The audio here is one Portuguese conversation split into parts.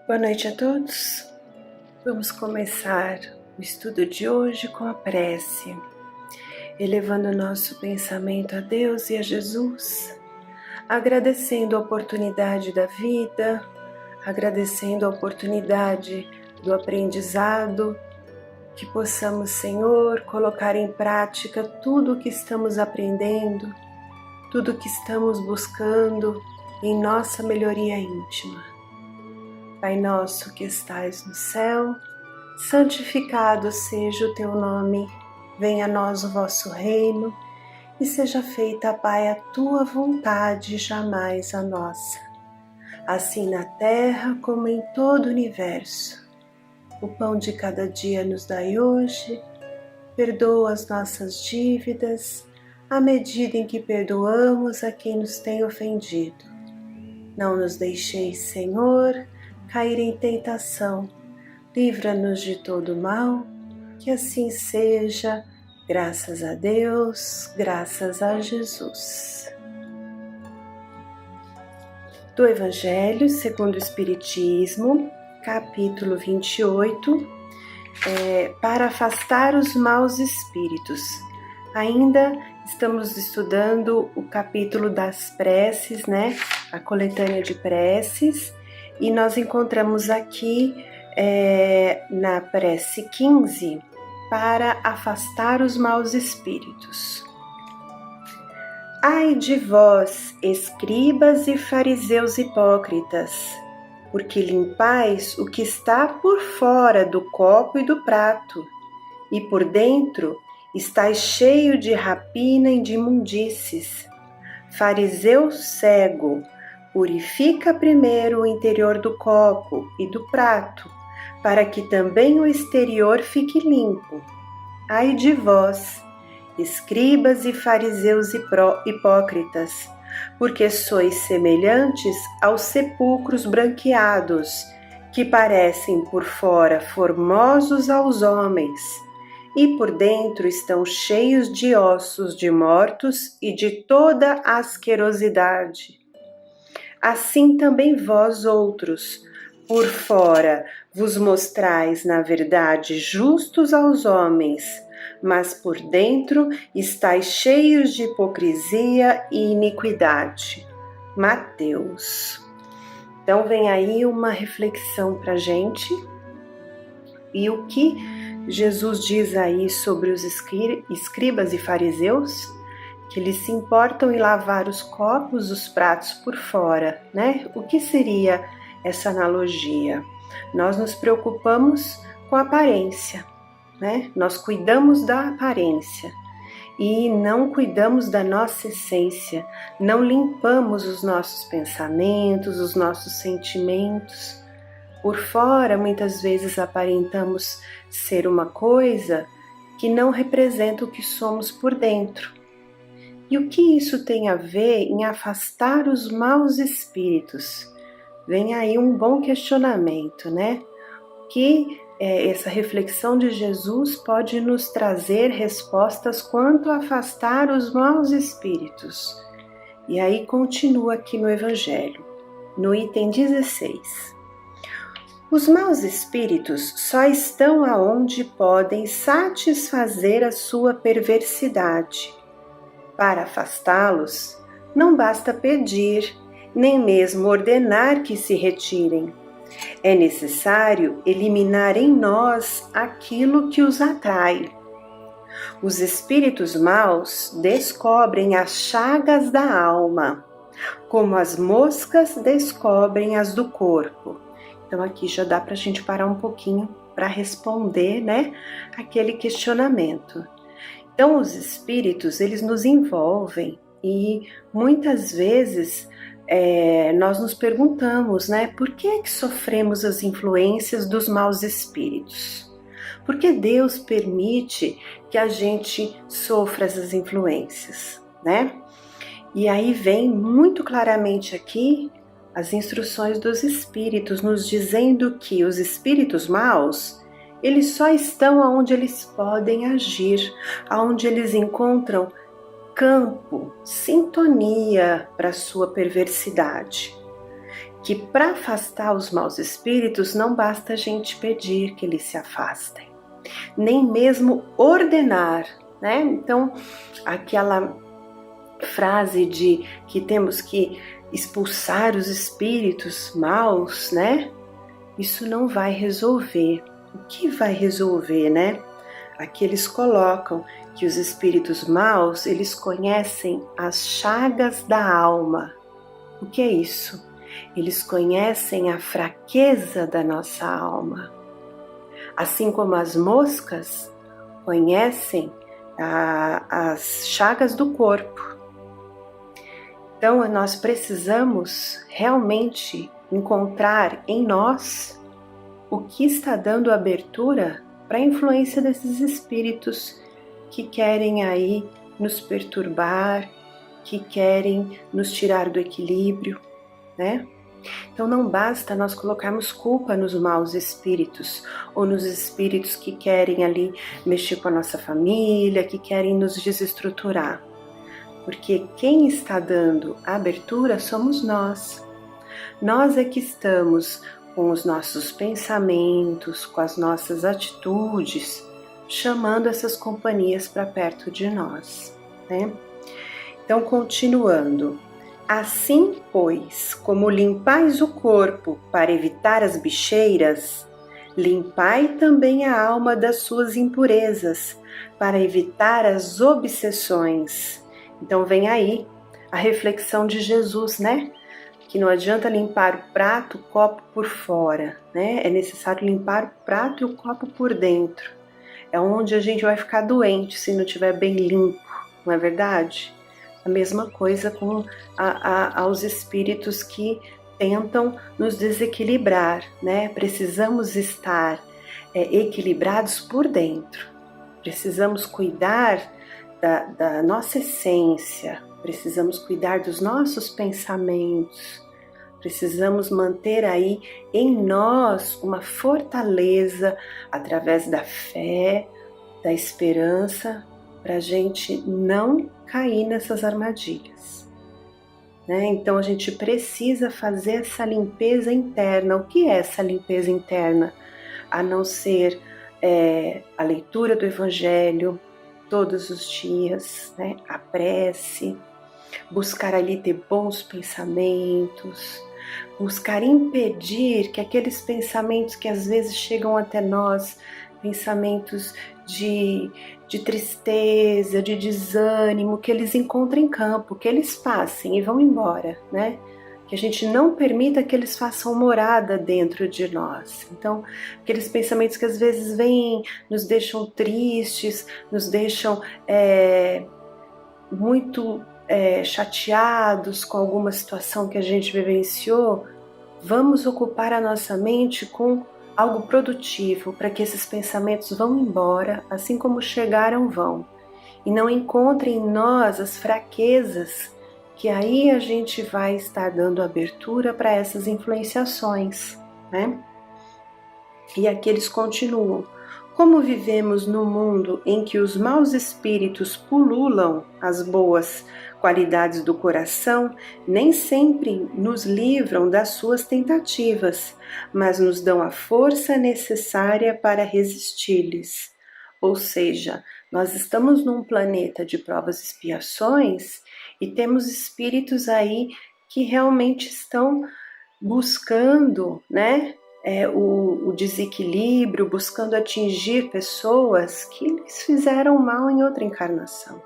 Boa noite a todos. Vamos começar o estudo de hoje com a prece, elevando nosso pensamento a Deus e a Jesus, agradecendo a oportunidade da vida, agradecendo a oportunidade do aprendizado, que possamos, Senhor, colocar em prática tudo o que estamos aprendendo, tudo o que estamos buscando em nossa melhoria íntima. Pai nosso que estais no céu, santificado seja o teu nome, venha a nós o vosso reino, e seja feita, Pai, a tua vontade, jamais a nossa. Assim na terra como em todo o universo. O pão de cada dia nos dai hoje, perdoa as nossas dívidas, à medida em que perdoamos a quem nos tem ofendido. Não nos deixeis, Senhor, cair em tentação, livra-nos de todo mal, que assim seja, graças a Deus, graças a Jesus. Do Evangelho segundo o Espiritismo, capítulo 28, para afastar os maus espíritos. Ainda estamos estudando o capítulo das preces, a coletânea de preces, e nós encontramos aqui na prece 15, para afastar os maus espíritos. Ai de vós, escribas e fariseus hipócritas, porque limpais o que está por fora do copo e do prato, e por dentro estáis cheio de rapina e de imundícies. Fariseu cego, purifica primeiro o interior do copo e do prato, para que também o exterior fique limpo. Ai de vós, escribas e fariseus hipócritas, porque sois semelhantes aos sepulcros branqueados, que parecem por fora formosos aos homens, e por dentro estão cheios de ossos de mortos e de toda asquerosidade. Assim também vós outros, por fora, vos mostrais, na verdade, justos aos homens, mas por dentro estáis cheios de hipocrisia e iniquidade. Mateus. Então vem aí uma reflexão para a gente. E o que Jesus diz aí sobre os escribas e fariseus? Que eles se importam em lavar os copos, os pratos por fora, O que seria essa analogia? Nós nos preocupamos com a aparência, Nós cuidamos da aparência e não cuidamos da nossa essência, não limpamos os nossos pensamentos, os nossos sentimentos. Por fora, muitas vezes aparentamos ser uma coisa que não representa o que somos por dentro. E o que isso tem a ver em afastar os maus espíritos? Vem aí um bom questionamento, Que essa reflexão de Jesus pode nos trazer respostas quanto a afastar os maus espíritos. E aí continua aqui no Evangelho, no item 16. Os maus espíritos só estão aonde podem satisfazer a sua perversidade. Para afastá-los, não basta pedir, nem mesmo ordenar que se retirem. É necessário eliminar em nós aquilo que os atrai. Os espíritos maus descobrem as chagas da alma, como as moscas descobrem as do corpo. Então aqui já dá para a gente parar um pouquinho para responder, aquele questionamento. Então os espíritos, eles nos envolvem e muitas vezes nós nos perguntamos, por que sofremos as influências dos maus espíritos? Por que Deus permite que a gente sofra essas influências, E aí vem muito claramente aqui as instruções dos espíritos, nos dizendo que os espíritos maus, eles só estão onde eles podem agir, onde eles encontram campo, sintonia para a sua perversidade. que para afastar os maus espíritos não basta a gente pedir que eles se afastem, nem mesmo ordenar, né? Então, aquela frase de que temos que expulsar os espíritos maus, né? Isso não vai resolver. O que vai resolver, né? Aqui eles colocam que os espíritos maus, eles conhecem as chagas da alma. O que é isso? Eles conhecem a fraqueza da nossa alma. Assim como as moscas conhecem as chagas do corpo. Então, nós precisamos realmente encontrar em nós o que está dando abertura para a influência desses espíritos que querem aí nos perturbar, que querem nos tirar do equilíbrio, né? Então não basta nós colocarmos culpa nos maus espíritos ou nos espíritos que querem ali mexer com a nossa família, que querem nos desestruturar. Porque quem está dando a abertura somos nós. Nós é que estamos com os nossos pensamentos, com as nossas atitudes, chamando essas companhias para perto de nós, né? Então, continuando. Assim, pois, como limpais o corpo para evitar as bicheiras, limpai também a alma das suas impurezas, para evitar as obsessões. Então vem aí a reflexão de Jesus, né? Que não adianta limpar o prato, o copo por fora, né? É necessário limpar o prato e o copo por dentro. É onde a gente vai ficar doente se não estiver bem limpo, não é verdade? A mesma coisa com aos espíritos que tentam nos desequilibrar, né? Precisamos estar equilibrados por dentro. Precisamos cuidar da nossa essência, precisamos cuidar dos nossos pensamentos, precisamos manter aí em nós uma fortaleza através da fé, da esperança, para a gente não cair nessas armadilhas, né? Então a gente precisa fazer essa limpeza interna. O que é essa limpeza interna? A não ser a leitura do Evangelho todos os dias, né? A prece, buscar ali ter bons pensamentos, buscar impedir que aqueles pensamentos que às vezes chegam até nós, pensamentos de tristeza, de desânimo, que eles encontrem campo, que eles passem e vão embora, né? Que a gente não permita que eles façam morada dentro de nós. Então, aqueles pensamentos que às vezes vêm, nos deixam tristes, nos deixam muito chateados com alguma situação que a gente vivenciou, vamos ocupar a nossa mente com algo produtivo, para que esses pensamentos vão embora, assim como chegaram vão, e não encontrem em nós as fraquezas, que aí a gente vai estar dando abertura para essas influenciações, né? E aqui eles continuam. Como vivemos num mundo em que os maus espíritos pululam as boas qualidades do coração, nem sempre nos livram das suas tentativas, mas nos dão a força necessária para resistir-lhes. Ou seja, nós estamos num planeta de provas e expiações e temos espíritos aí que realmente estão buscando, né? O desequilíbrio, buscando atingir pessoas que lhes fizeram mal em outra encarnação.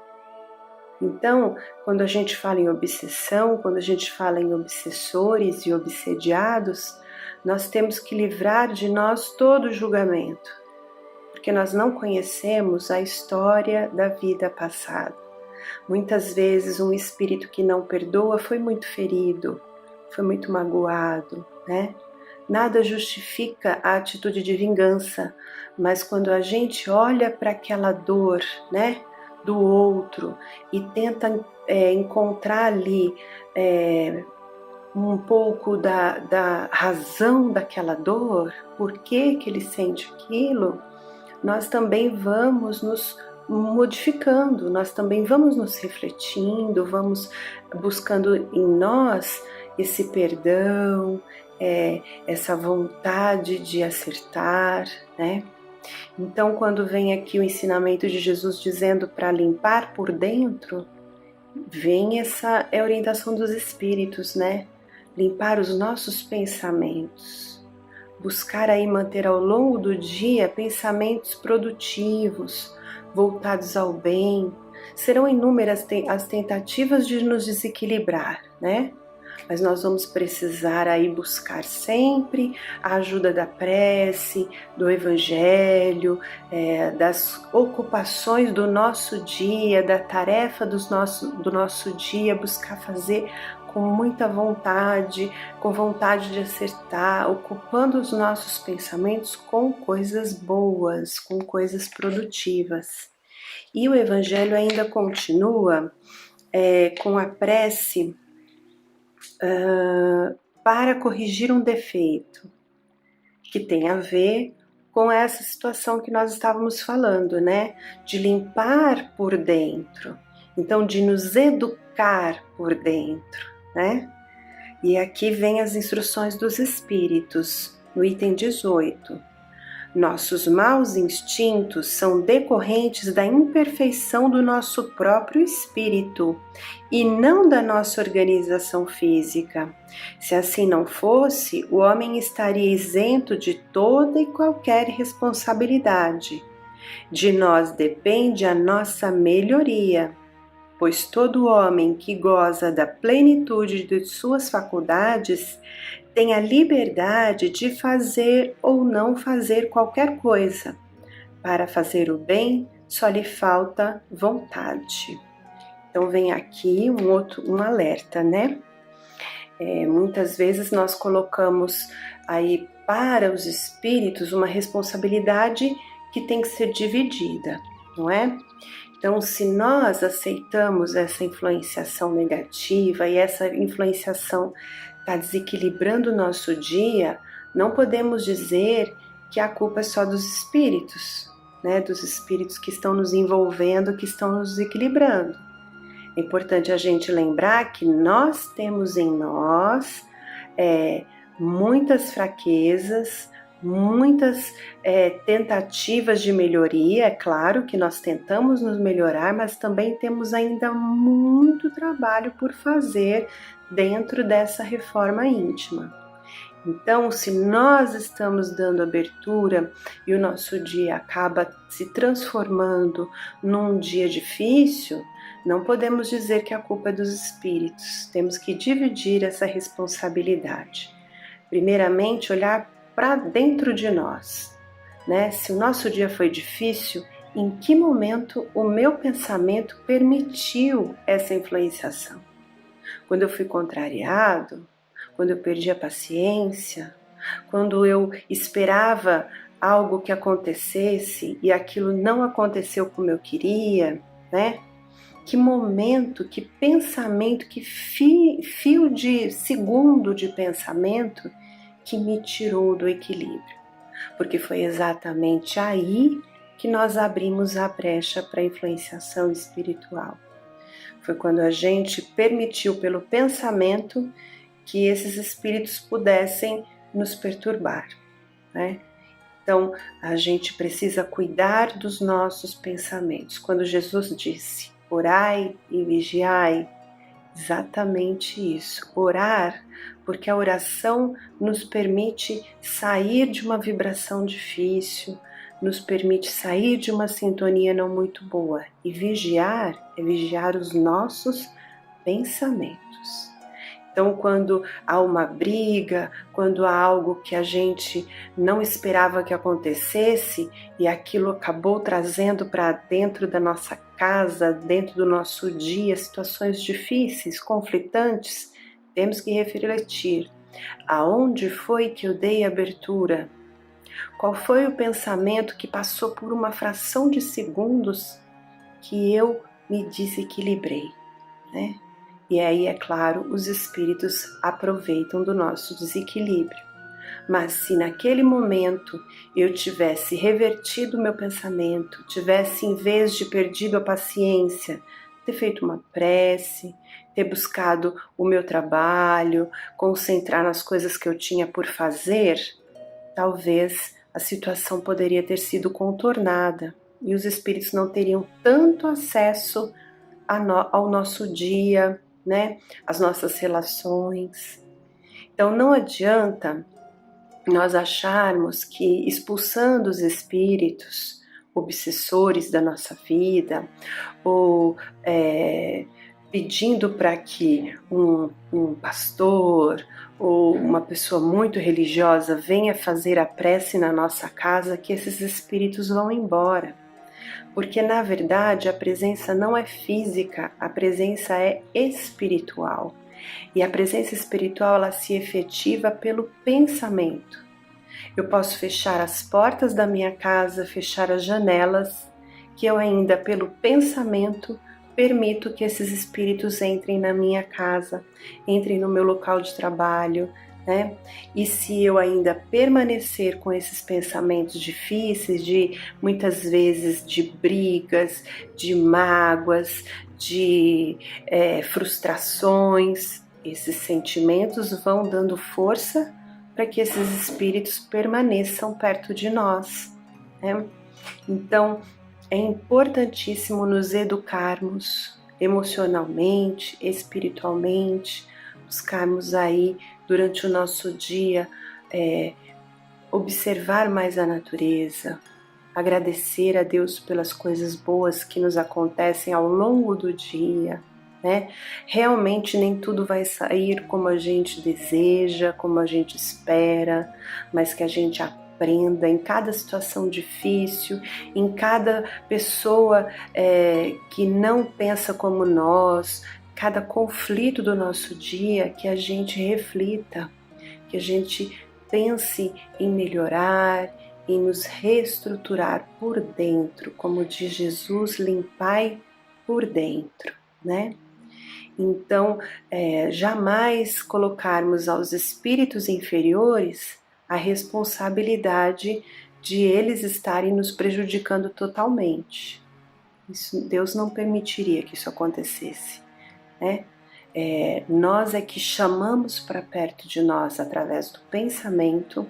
Então, quando a gente fala em obsessão, quando a gente fala em obsessores e obsediados, nós temos que livrar de nós todo julgamento, porque nós não conhecemos a história da vida passada. Muitas vezes um espírito que não perdoa foi muito ferido, foi muito magoado, né? Nada justifica a atitude de vingança, mas quando a gente olha para aquela dor, né, do outro e tenta encontrar ali um pouco da razão daquela dor, por que ele sente aquilo, nós também vamos nos modificando, nós também vamos nos refletindo, vamos buscando em nós esse perdão, essa vontade de acertar, né? Então, quando vem aqui o ensinamento de Jesus dizendo para limpar por dentro, vem essa orientação dos espíritos, né? Limpar os nossos pensamentos, buscar aí manter ao longo do dia pensamentos produtivos, voltados ao bem. Serão inúmeras as tentativas de nos desequilibrar, né? Mas nós vamos precisar aí buscar sempre a ajuda da prece, do evangelho, das ocupações do nosso dia, da tarefa do nosso dia, buscar fazer com muita vontade, com vontade de acertar, ocupando os nossos pensamentos com coisas boas, com coisas produtivas. E o evangelho ainda continua com a prece para corrigir um defeito, que tem a ver com essa situação que nós estávamos falando, né? De limpar por dentro, então de nos educar por dentro, né? E aqui vem as instruções dos espíritos, no item 18. Nossos maus instintos são decorrentes da imperfeição do nosso próprio espírito e não da nossa organização física. Se assim não fosse, o homem estaria isento de toda e qualquer responsabilidade. De nós depende a nossa melhoria, pois todo homem que goza da plenitude de suas faculdades tem a liberdade de fazer ou não fazer qualquer coisa. Para fazer o bem, só lhe falta vontade. Então vem aqui um alerta, né? Muitas vezes nós colocamos aí para os espíritos uma responsabilidade que tem que ser dividida, não é? Então, se nós aceitamos essa influenciação negativa e essa influenciação está desequilibrando o nosso dia, não podemos dizer que a culpa é só dos espíritos, né? Dos espíritos que estão nos envolvendo, que estão nos desequilibrando. É importante a gente lembrar que nós temos em nós muitas fraquezas, muitas tentativas de melhoria. É claro que nós tentamos nos melhorar, mas também temos ainda muito trabalho por fazer dentro dessa reforma íntima. Então, se nós estamos dando abertura e o nosso dia acaba se transformando num dia difícil, não podemos dizer que a culpa é dos espíritos. Temos que dividir essa responsabilidade. Primeiramente, olhar para dentro de nós, né? Se o nosso dia foi difícil, em que momento o meu pensamento permitiu essa influenciação? Quando eu fui contrariado, quando eu perdi a paciência, quando eu esperava algo que acontecesse e aquilo não aconteceu como eu queria, né? Que momento, que pensamento, que fio de segundo de pensamento que me tirou do equilíbrio. Porque foi exatamente aí que nós abrimos a brecha para a influenciação espiritual. Foi quando a gente permitiu pelo pensamento que esses espíritos pudessem nos perturbar, né? Então, a gente precisa cuidar dos nossos pensamentos. Quando Jesus disse, orai e vigiai, exatamente isso. Orar, porque a oração nos permite sair de uma vibração difícil, nos permite sair de uma sintonia não muito boa. E vigiar é vigiar os nossos pensamentos. Então, quando há uma briga, quando há algo que a gente não esperava que acontecesse e aquilo acabou trazendo para dentro da nossa casa, dentro do nosso dia, situações difíceis, conflitantes, temos que refletir. Aonde foi que eu dei abertura? Qual foi o pensamento que passou por uma fração de segundos que eu me desequilibrei, né? E aí, é claro, os espíritos aproveitam do nosso desequilíbrio. Mas se naquele momento eu tivesse revertido o meu pensamento, tivesse, em vez de perdido a paciência, ter feito uma prece, ter buscado o meu trabalho, concentrar nas coisas que eu tinha por fazer, talvez a situação poderia ter sido contornada e os espíritos não teriam tanto acesso ao nosso dia, né? Às nossas relações. Então não adianta nós acharmos que expulsando os espíritos obsessores da nossa vida ou pedindo para que um pastor ou uma pessoa muito religiosa venha fazer a prece na nossa casa, que esses espíritos vão embora. Porque, na verdade, a presença não é física, a presença é espiritual. E a presença espiritual, ela se efetiva pelo pensamento. Eu posso fechar as portas da minha casa, fechar as janelas, que eu ainda, pelo pensamento, permito que esses espíritos entrem na minha casa, entrem no meu local de trabalho, né? E se eu ainda permanecer com esses pensamentos difíceis, de muitas vezes de brigas, de mágoas, de frustrações, esses sentimentos vão dando força para que esses espíritos permaneçam perto de nós, né? Então, é importantíssimo nos educarmos emocionalmente, espiritualmente, buscarmos aí durante o nosso dia observar mais a natureza, agradecer a Deus pelas coisas boas que nos acontecem ao longo do dia, né? Realmente nem tudo vai sair como a gente deseja, como a gente espera, mas que a gente aprenda em cada situação difícil, em cada pessoa que não pensa como nós, cada conflito do nosso dia, que a gente reflita, que a gente pense em melhorar, em nos reestruturar por dentro, como diz Jesus, limpai por dentro, né? Então, jamais colocarmos aos espíritos inferiores a responsabilidade de eles estarem nos prejudicando totalmente. Isso, Deus não permitiria que isso acontecesse, né? Nós é que chamamos para perto de nós, através do pensamento,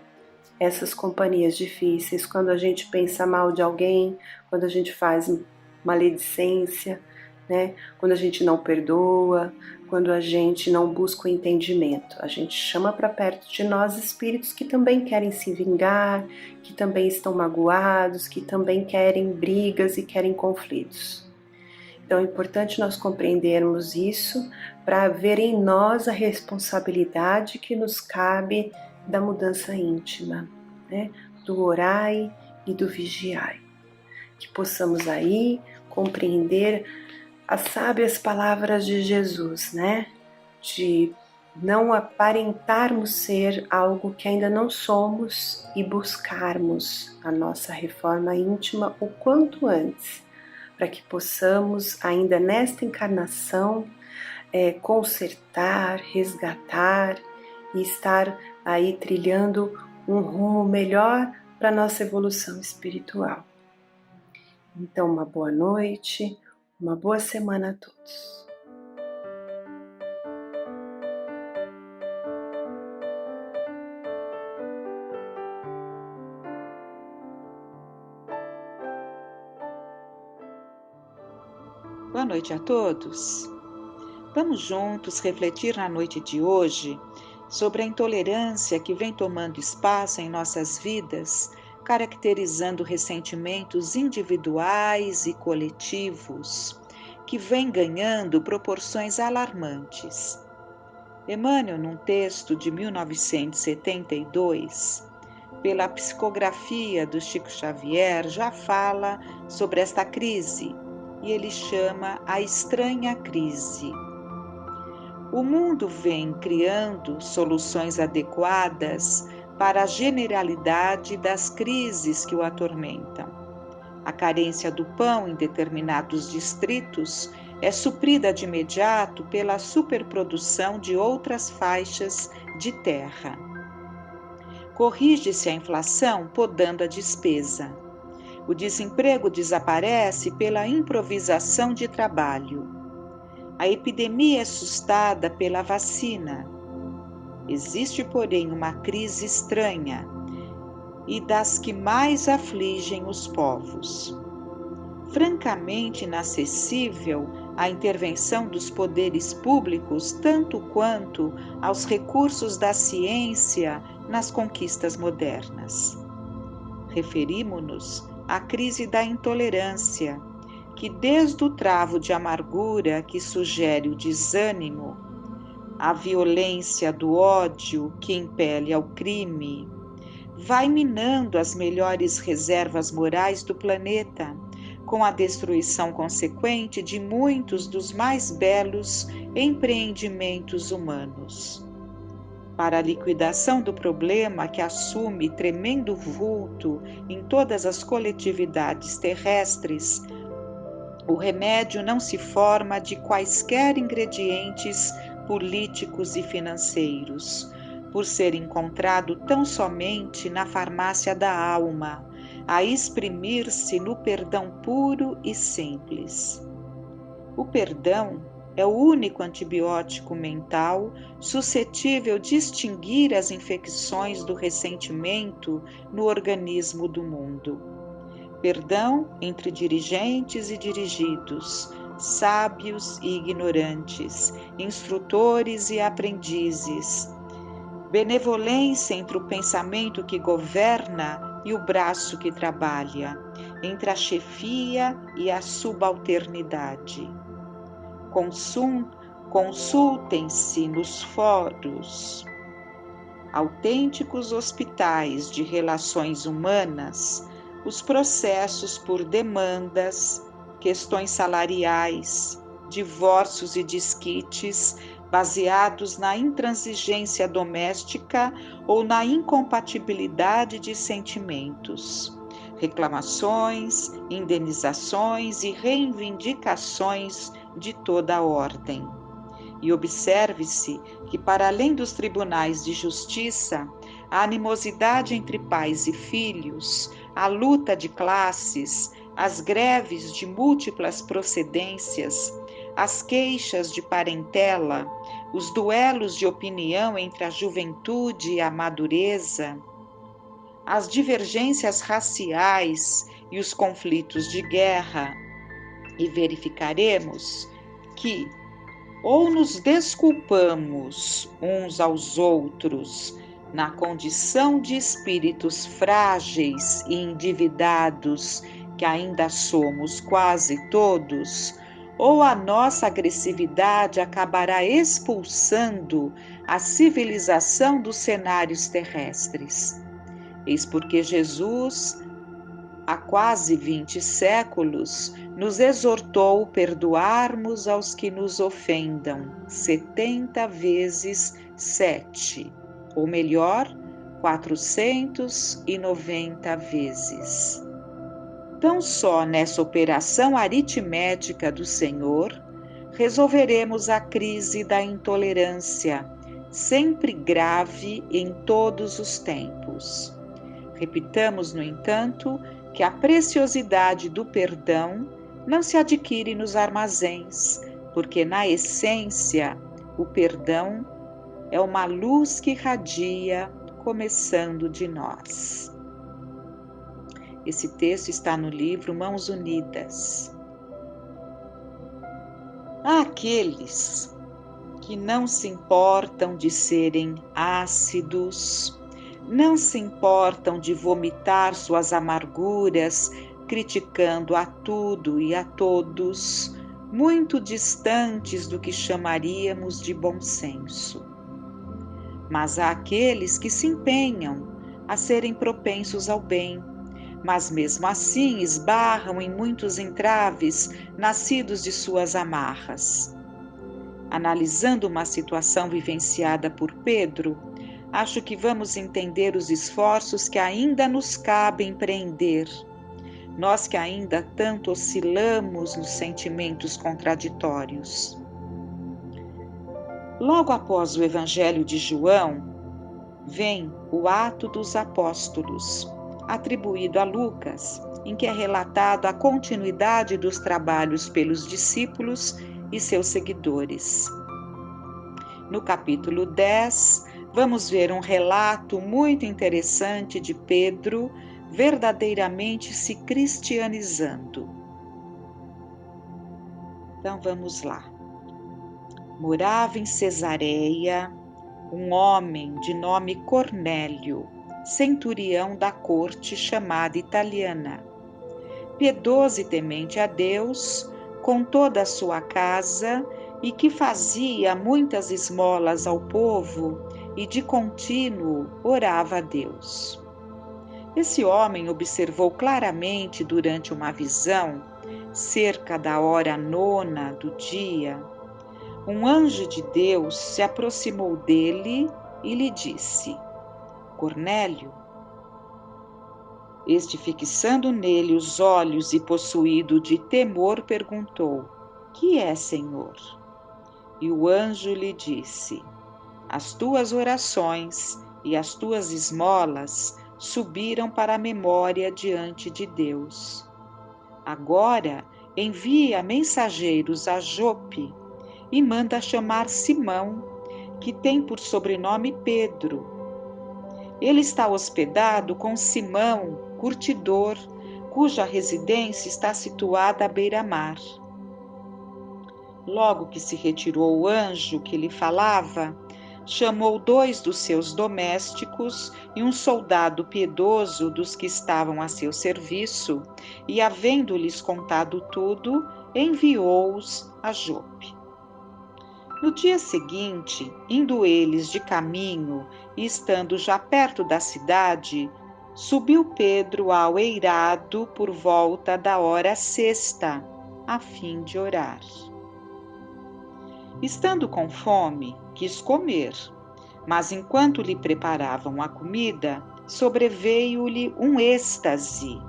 essas companhias difíceis, quando a gente pensa mal de alguém, quando a gente faz maledicência, né? Quando a gente não perdoa, quando a gente não busca o entendimento. A gente chama para perto de nós espíritos que também querem se vingar, que também estão magoados, que também querem brigas e querem conflitos. Então é importante nós compreendermos isso para ver em nós a responsabilidade que nos cabe da mudança íntima, né? Do orai e do vigiai. Que possamos aí compreender as sábias palavras de Jesus, né? De não aparentarmos ser algo que ainda não somos e buscarmos a nossa reforma íntima o quanto antes, para que possamos, ainda nesta encarnação, consertar, resgatar e estar aí trilhando um rumo melhor para a nossa evolução espiritual. Então, uma boa noite, uma boa semana a todos. Boa noite a todos. Vamos juntos refletir na noite de hoje sobre a intolerância que vem tomando espaço em nossas vidas, caracterizando ressentimentos individuais e coletivos, que vem ganhando proporções alarmantes. Emmanuel, num texto de 1972, pela psicografia do Chico Xavier, já fala sobre esta crise, e ele chama a estranha crise. O mundo vem criando soluções adequadas para a generalidade das crises que o atormentam. A carência do pão em determinados distritos é suprida de imediato pela superprodução de outras faixas de terra. Corrige-se a inflação podando a despesa. O desemprego desaparece pela improvisação de trabalho. A epidemia é sustada pela vacina. Existe, porém, uma crise estranha e das que mais afligem os povos. Francamente inacessível à intervenção dos poderes públicos, tanto quanto aos recursos da ciência nas conquistas modernas. Referimo-nos à crise da intolerância, que desde o travo de amargura que sugere o desânimo, a violência do ódio que impele ao crime, vai minando as melhores reservas morais do planeta, com a destruição consequente de muitos dos mais belos empreendimentos humanos. Para a liquidação do problema que assume tremendo vulto em todas as coletividades terrestres, o remédio não se forma de quaisquer ingredientes políticos e financeiros, por ser encontrado tão somente na farmácia da alma, a exprimir-se no perdão puro e simples. O perdão é o único antibiótico mental suscetível de extinguir as infecções do ressentimento no organismo do mundo. Perdão entre dirigentes e dirigidos, sábios e ignorantes, instrutores e aprendizes. Benevolência entre o pensamento que governa e o braço que trabalha, entre a chefia e a subalternidade. Consultem-se nos fóruns, autênticos hospitais de relações humanas, os processos por demandas, questões salariais, divórcios e desquites baseados na intransigência doméstica ou na incompatibilidade de sentimentos, reclamações, indenizações e reivindicações de toda a ordem. E observe-se que, para além dos tribunais de justiça, a animosidade entre pais e filhos, a luta de classes, as greves de múltiplas procedências, as queixas de parentela, os duelos de opinião entre a juventude e a madureza, as divergências raciais e os conflitos de guerra, e verificaremos que ou nos desculpamos uns aos outros na condição de espíritos frágeis e endividados que ainda somos quase todos, ou a nossa agressividade acabará expulsando a civilização dos cenários terrestres. Eis porque Jesus, há quase 20 séculos, nos exortou perdoarmos aos que nos ofendam 70 vezes 7, ou melhor, 490 vezes. Tão só nessa operação aritmética do Senhor, resolveremos a crise da intolerância, sempre grave em todos os tempos. Repitamos, no entanto, que a preciosidade do perdão não se adquire nos armazéns, porque, na essência, o perdão é uma luz que irradia, começando de nós. Esse texto está no livro Mãos Unidas. Há aqueles que não se importam de serem ácidos, não se importam de vomitar suas amarguras, criticando a tudo e a todos, muito distantes do que chamaríamos de bom senso. Mas há aqueles que se empenham a serem propensos ao bem, mas mesmo assim esbarram em muitos entraves nascidos de suas amarras. Analisando uma situação vivenciada por Pedro, acho que vamos entender os esforços que ainda nos cabe empreender, nós que ainda tanto oscilamos nos sentimentos contraditórios. Logo após o Evangelho de João, vem o Ato dos Apóstolos, atribuído a Lucas, em que é relatado a continuidade dos trabalhos pelos discípulos e seus seguidores. No capítulo 10, vamos ver um relato muito interessante de Pedro verdadeiramente se cristianizando. Então vamos lá. Morava em Cesareia um homem de nome Cornélio, centurião da corte chamada italiana, piedoso e temente a Deus, com toda a sua casa, e que fazia muitas esmolas ao povo e de contínuo orava a Deus. Esse homem observou claramente durante uma visão, cerca da hora 9ª do dia, um anjo de Deus se aproximou dele e lhe disse: Cornélio. Este, fixando nele os olhos e possuído de temor, perguntou: Que é, Senhor? E o anjo lhe disse: As tuas orações e as tuas esmolas subiram para a memória diante de Deus. Agora envia mensageiros a Jope e manda chamar Simão, que tem por sobrenome Pedro. Ele está hospedado com Simão, curtidor, cuja residência está situada à beira-mar. Logo que se retirou o anjo que lhe falava, chamou 2 dos seus domésticos e um soldado piedoso dos que estavam a seu serviço, e, havendo-lhes contado tudo, enviou-os a Jope. No dia seguinte, indo eles de caminho e estando já perto da cidade, subiu Pedro ao eirado por volta da hora 6ª, a fim de orar. Estando com fome, quis comer, mas enquanto lhe preparavam a comida, sobreveio-lhe um êxtase.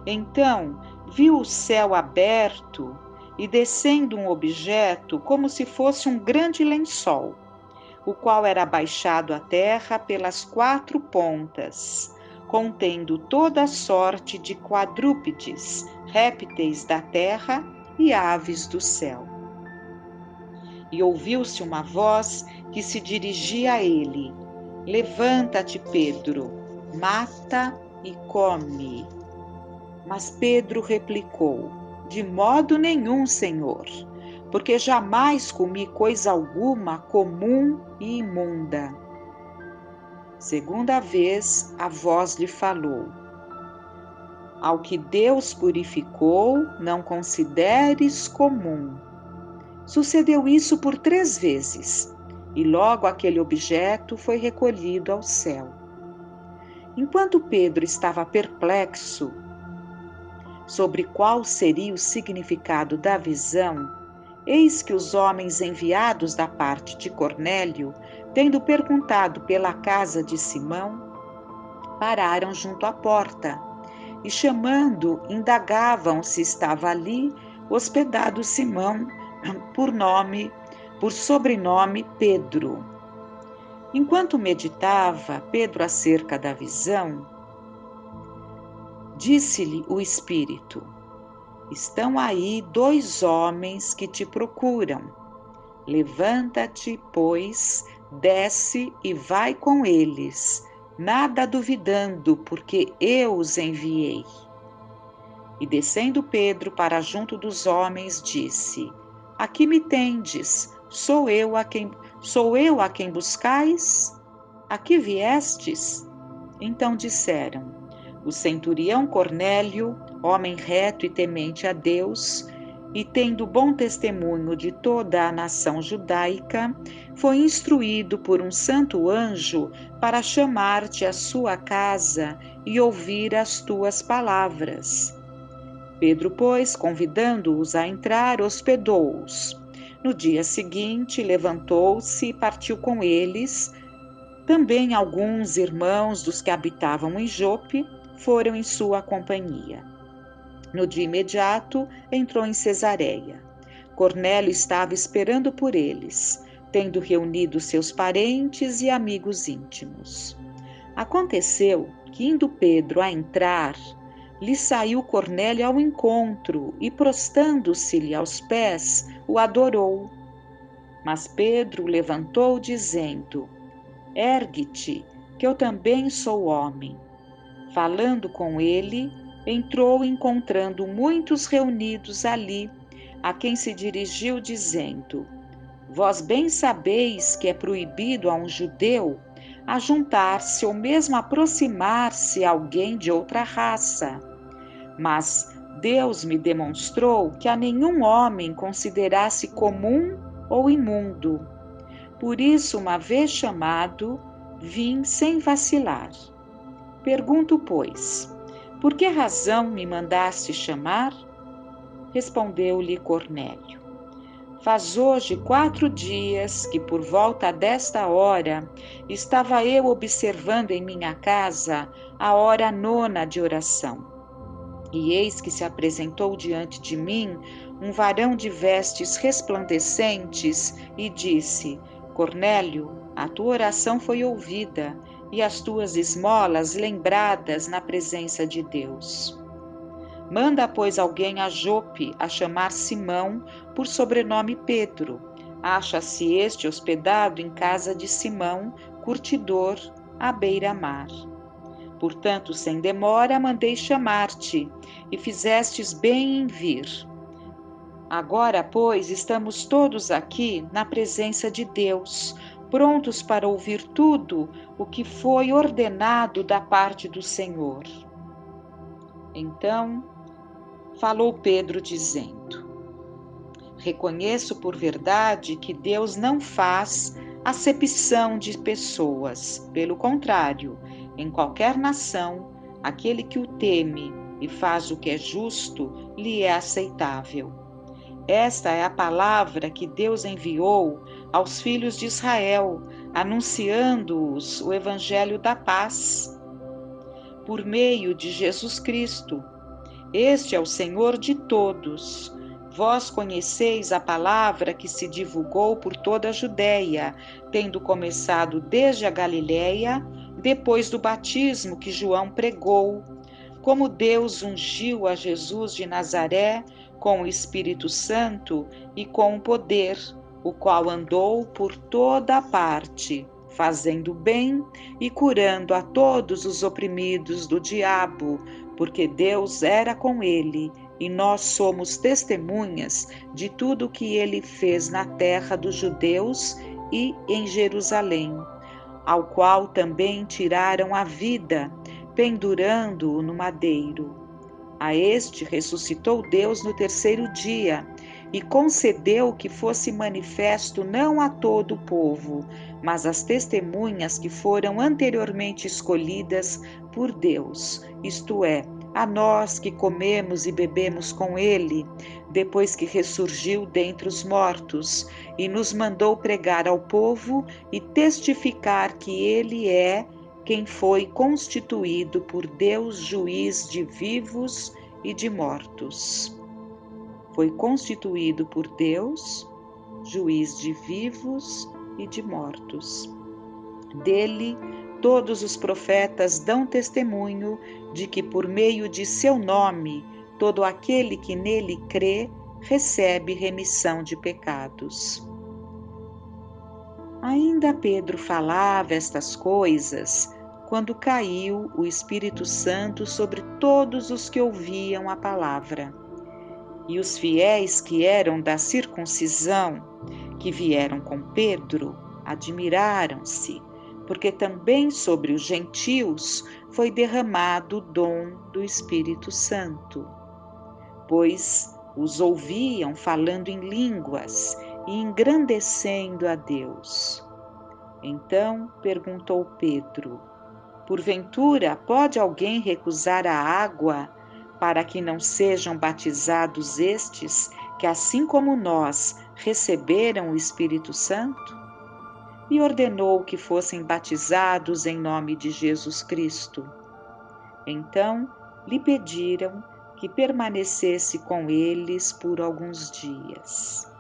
Então viu o céu aberto e descendo um objeto como se fosse um grande lençol, o qual era baixado à terra pelas 4 pontas, contendo toda a sorte de quadrúpedes, répteis da terra e aves do céu. E ouviu-se uma voz que se dirigia a ele: Levanta-te, Pedro, mata e come. Mas Pedro replicou: De modo nenhum, Senhor, porque jamais comi coisa alguma comum e imunda. Segunda vez a voz lhe falou: Ao que Deus purificou, não consideres comum. Sucedeu isso por 3 vezes, e logo aquele objeto foi recolhido ao céu. Enquanto Pedro estava perplexo sobre qual seria o significado da visão, eis que os homens enviados da parte de Cornélio, tendo perguntado pela casa de Simão, pararam junto à porta e, chamando, indagavam se estava ali hospedado Simão, por sobrenome Pedro. Enquanto meditava Pedro acerca da visão, disse-lhe o Espírito: Estão aí 2 homens que te procuram. Levanta-te, pois, desce e vai com eles, nada duvidando, porque eu os enviei. E descendo Pedro para junto dos homens, disse: Aqui me tendes, sou eu a quem buscais? Aqui viestes? Então disseram: O centurião Cornélio, homem reto e temente a Deus, e tendo bom testemunho de toda a nação judaica, foi instruído por um santo anjo para chamar-te à sua casa e ouvir as tuas palavras. Pedro, pois, convidando-os a entrar, hospedou-os. No dia seguinte, levantou-se e partiu com eles. Também alguns irmãos dos que habitavam em Jope foram em sua companhia. No dia imediato, entrou em Cesareia. Cornélio estava esperando por eles, tendo reunido seus parentes e amigos íntimos. Aconteceu que, indo Pedro a entrar, lhe saiu Cornélio ao encontro e, prostando-se-lhe aos pés, o adorou. Mas Pedro o levantou, dizendo: Ergue-te, que eu também sou homem. Falando com ele, entrou encontrando muitos reunidos ali, a quem se dirigiu, dizendo: Vós bem sabeis que é proibido a um judeu ajuntar-se ou mesmo aproximar-se a alguém de outra raça. Mas Deus me demonstrou que a nenhum homem considerasse comum ou imundo. Por isso, uma vez chamado, vim sem vacilar. Pergunto, pois, por que razão me mandaste chamar? Respondeu-lhe Cornélio: Faz hoje 4 dias que, por volta desta hora, estava eu observando em minha casa a hora 9ª de oração. E eis que se apresentou diante de mim um varão de vestes resplandecentes e disse: Cornélio, a tua oração foi ouvida e as tuas esmolas lembradas na presença de Deus. Manda, pois, alguém a Jope a chamar Simão, por sobrenome Pedro. Acha-se este hospedado em casa de Simão, curtidor, à beira-mar. Portanto, sem demora, mandei chamar-te, e fizestes bem em vir. Agora, pois, estamos todos aqui na presença de Deus, prontos para ouvir tudo o que foi ordenado da parte do Senhor. Então, falou Pedro, dizendo: Reconheço por verdade que Deus não faz acepção de pessoas. Pelo contrário, em qualquer nação, aquele que o teme e faz o que é justo, lhe é aceitável. Esta é a palavra que Deus enviou aos filhos de Israel, anunciando-os o evangelho da paz, por meio de Jesus Cristo. Este é o Senhor de todos. Vós conheceis a palavra que se divulgou por toda a Judéia, tendo começado desde a Galiléia, depois do batismo que João pregou, como Deus ungiu a Jesus de Nazaré com o Espírito Santo e com o poder, o qual andou por toda a parte, fazendo bem e curando a todos os oprimidos do diabo, porque Deus era com ele, e nós somos testemunhas de tudo o que ele fez na terra dos judeus e em Jerusalém, ao qual também tiraram a vida, pendurando-o no madeiro. A este ressuscitou Deus no 3º dia e concedeu que fosse manifesto não a todo o povo, mas às testemunhas que foram anteriormente escolhidas por Deus, isto é, a nós que comemos e bebemos com ele, depois que ressurgiu dentre os mortos, e nos mandou pregar ao povo e testificar que ele é quem foi constituído por Deus juiz de vivos e de mortos. Foi constituído por Deus juiz de vivos e de mortos. Dele, todos os profetas dão testemunho de que por meio de seu nome, todo aquele que nele crê recebe remissão de pecados. Ainda Pedro falava estas coisas quando caiu o Espírito Santo sobre todos os que ouviam a palavra. E os fiéis que eram da circuncisão, que vieram com Pedro, admiraram-se, porque também sobre os gentios foi derramado o dom do Espírito Santo. Pois os ouviam falando em línguas e engrandecendo a Deus. Então perguntou Pedro: Porventura pode alguém recusar a água para que não sejam batizados estes, que assim como nós receberam o Espírito Santo? E ordenou que fossem batizados em nome de Jesus Cristo. Então lhe pediram que permanecesse com eles por alguns dias.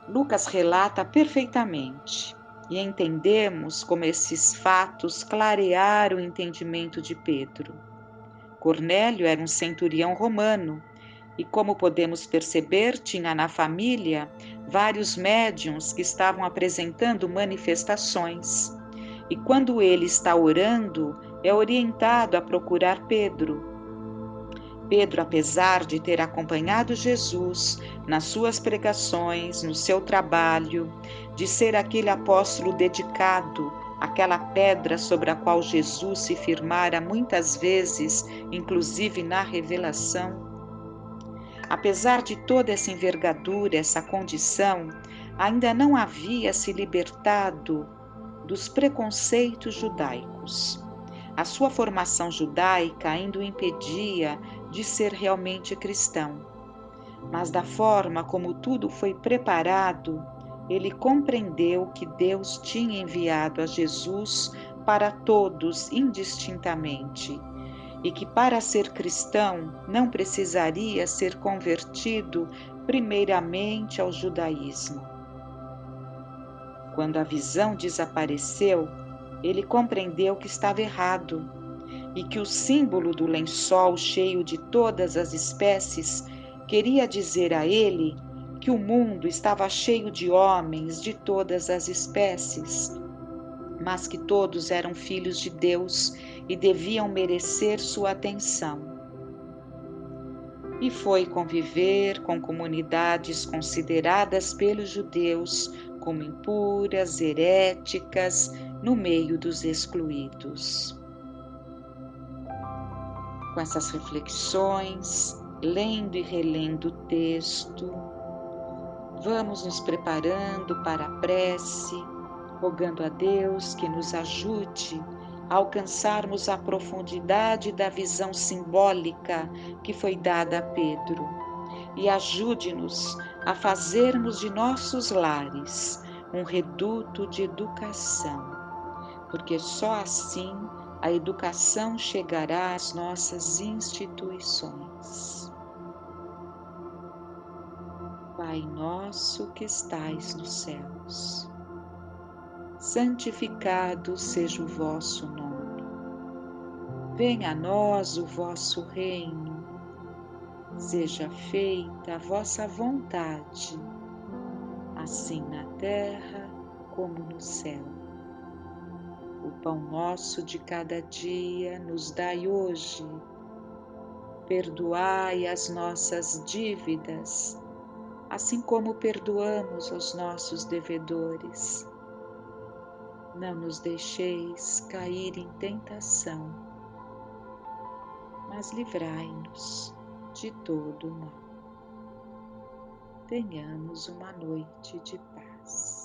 Lucas relata perfeitamente e entendemos como esses fatos clarearam o entendimento de Pedro. Cornélio era um centurião romano, E como podemos perceber, tinha na família vários médiuns que estavam apresentando manifestações. E quando ele está orando, é orientado a procurar Pedro. Pedro, apesar de ter acompanhado Jesus nas suas pregações, no seu trabalho, de ser aquele apóstolo dedicado, aquela pedra sobre a qual Jesus se firmara muitas vezes, inclusive na revelação, apesar de toda essa envergadura, essa condição, ainda não havia se libertado dos preconceitos judaicos. A sua formação judaica ainda o impedia de ser realmente cristão. Mas da forma como tudo foi preparado, ele compreendeu que Deus tinha enviado a Jesus para todos indistintamente e que para ser cristão não precisaria ser convertido primeiramente ao judaísmo. Quando a visão desapareceu, ele compreendeu que estava errado e que o símbolo do lençol cheio de todas as espécies queria dizer a ele que o mundo estava cheio de homens de todas as espécies, mas que todos eram filhos de Deus e deviam merecer sua atenção. E foi conviver com comunidades consideradas pelos judeus como impuras, heréticas, no meio dos excluídos. Com essas reflexões, lendo e relendo o texto, vamos nos preparando para a prece, rogando a Deus que nos ajude a alcançarmos a profundidade da visão simbólica que foi dada a Pedro e ajude-nos a fazermos de nossos lares um reduto de educação, porque só assim a educação chegará às nossas instituições. Pai nosso que estais nos céus, santificado seja o vosso nome. Venha a nós o vosso reino. Seja feita a vossa vontade, assim na terra como no céu. O pão nosso de cada dia nos dai hoje. Perdoai as nossas dívidas, assim como perdoamos aos nossos devedores. Não nos deixeis cair em tentação, mas livrai-nos de todo o mal. Tenhamos uma noite de paz.